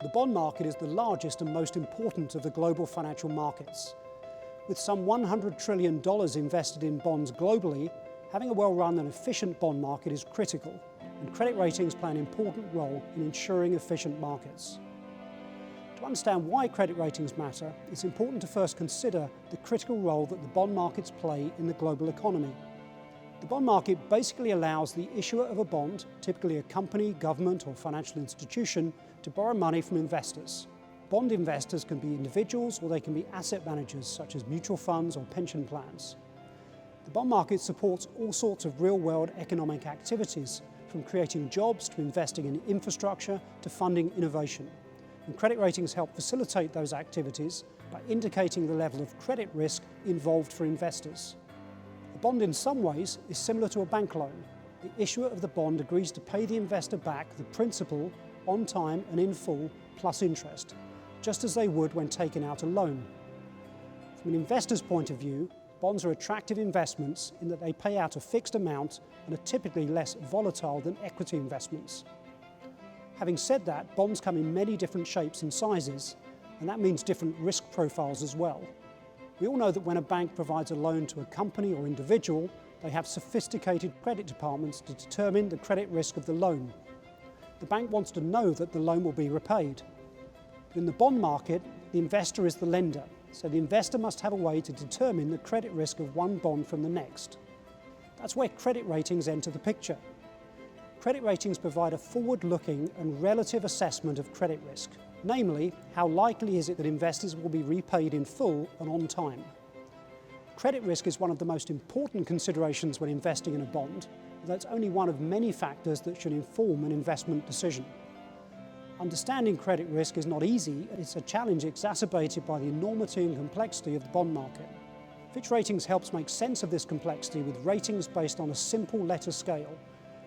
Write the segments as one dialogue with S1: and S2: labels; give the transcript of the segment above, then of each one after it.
S1: The bond market is the largest and most important of the global financial markets. With some $100 trillion invested in bonds globally, having a well-run and efficient bond market is critical, and credit ratings play an important role in ensuring efficient markets. To understand why credit ratings matter, it's important to first consider the critical role that the bond markets play in the global economy. The bond market basically allows the issuer of a bond, typically a company, government or financial institution, to borrow money from investors. Bond investors can be individuals or they can be asset managers such as mutual funds or pension plans. The bond market supports all sorts of real-world economic activities, from creating jobs to investing in infrastructure to funding innovation. And credit ratings help facilitate those activities by indicating the level of credit risk involved for investors. A bond in some ways is similar to a bank loan. The issuer of the bond agrees to pay the investor back the principal on time and in full plus interest, just as they would when taking out a loan. From an investor's point of view, bonds are attractive investments in that they pay out a fixed amount and are typically less volatile than equity investments. Having said that, bonds come in many different shapes and sizes, and that means different risk profiles as well. We all know that when a bank provides a loan to a company or individual, they have sophisticated credit departments to determine the credit risk of the loan. The bank wants to know that the loan will be repaid. But in the bond market, the investor is the lender, so the investor must have a way to determine the credit risk of one bond from the next. That's where credit ratings enter the picture. Credit ratings provide a forward-looking and relative assessment of credit risk. Namely, how likely is it that investors will be repaid in full and on time? Credit risk is one of the most important considerations when investing in a bond, although it's only one of many factors that should inform an investment decision. Understanding credit risk is not easy, and it's a challenge exacerbated by the enormity and complexity of the bond market. Fitch Ratings helps make sense of this complexity with ratings based on a simple letter scale.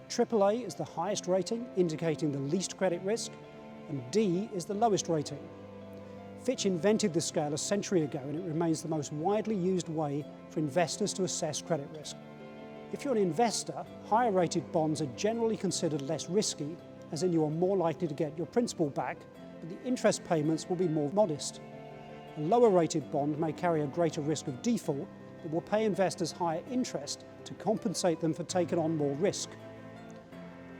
S1: AAA is the highest rating, indicating the least credit risk, and D is the lowest rating. Fitch invented this scale a century ago, and it remains the most widely used way for investors to assess credit risk. If you're an investor, higher rated bonds are generally considered less risky, as in you are more likely to get your principal back, but the interest payments will be more modest. A lower rated bond may carry a greater risk of default, but will pay investors higher interest to compensate them for taking on more risk.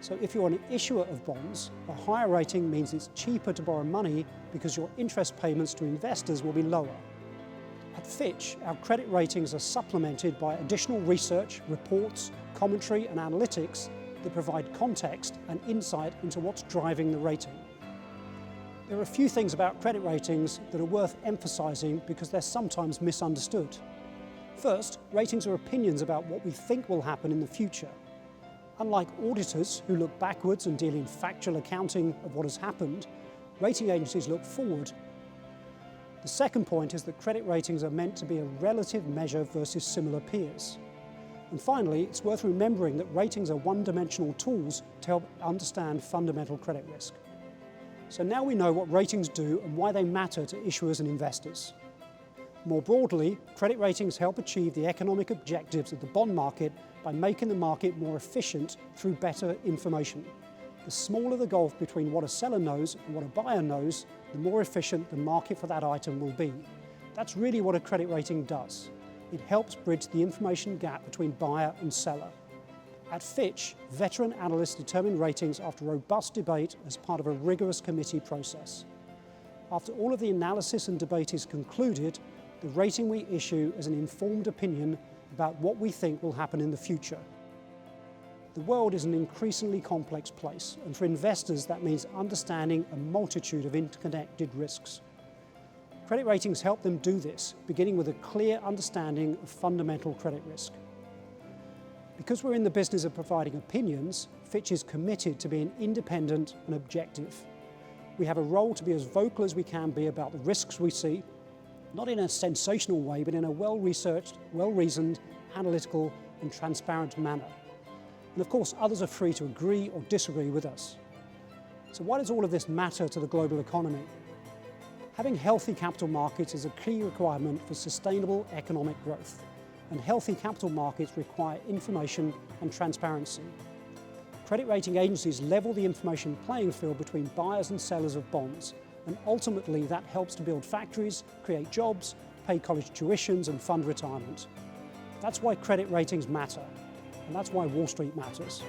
S1: So if you're an issuer of bonds, a higher rating means it's cheaper to borrow money because your interest payments to investors will be lower. At Fitch, our credit ratings are supplemented by additional research, reports, commentary and analytics that provide context and insight into what's driving the rating. There are a few things about credit ratings that are worth emphasizing because they're sometimes misunderstood. First, ratings are opinions about what we think will happen in the future. Unlike auditors who look backwards and deal in factual accounting of what has happened, rating agencies look forward. The second point is that credit ratings are meant to be a relative measure versus similar peers. And finally, it's worth remembering that ratings are one-dimensional tools to help understand fundamental credit risk. So now we know what ratings do and why they matter to issuers and investors. More broadly, credit ratings help achieve the economic objectives of the bond market by making the market more efficient through better information. The smaller the gulf between what a seller knows and what a buyer knows, the more efficient the market for that item will be. That's really what a credit rating does. It helps bridge the information gap between buyer and seller. At Fitch, veteran analysts determine ratings after robust debate as part of a rigorous committee process. After all of the analysis and debate is concluded, the rating we issue is an informed opinion about what we think will happen in the future. The world is an increasingly complex place, and for investors that means understanding a multitude of interconnected risks. Credit ratings help them do this, beginning with a clear understanding of fundamental credit risk. Because we're in the business of providing opinions, Fitch is committed to being independent and objective. We have a role to be as vocal as we can be about the risks we see, not in a sensational way, but in a well-researched, well-reasoned, analytical and transparent manner. And of course, others are free to agree or disagree with us. So why does all of this matter to the global economy? Having healthy capital markets is a key requirement for sustainable economic growth, and healthy capital markets require information and transparency. Credit rating agencies level the information playing field between buyers and sellers of bonds And ultimately that helps to build factories, create jobs, pay college tuitions and fund retirement. That's why credit ratings matter, and that's why Wall Street matters.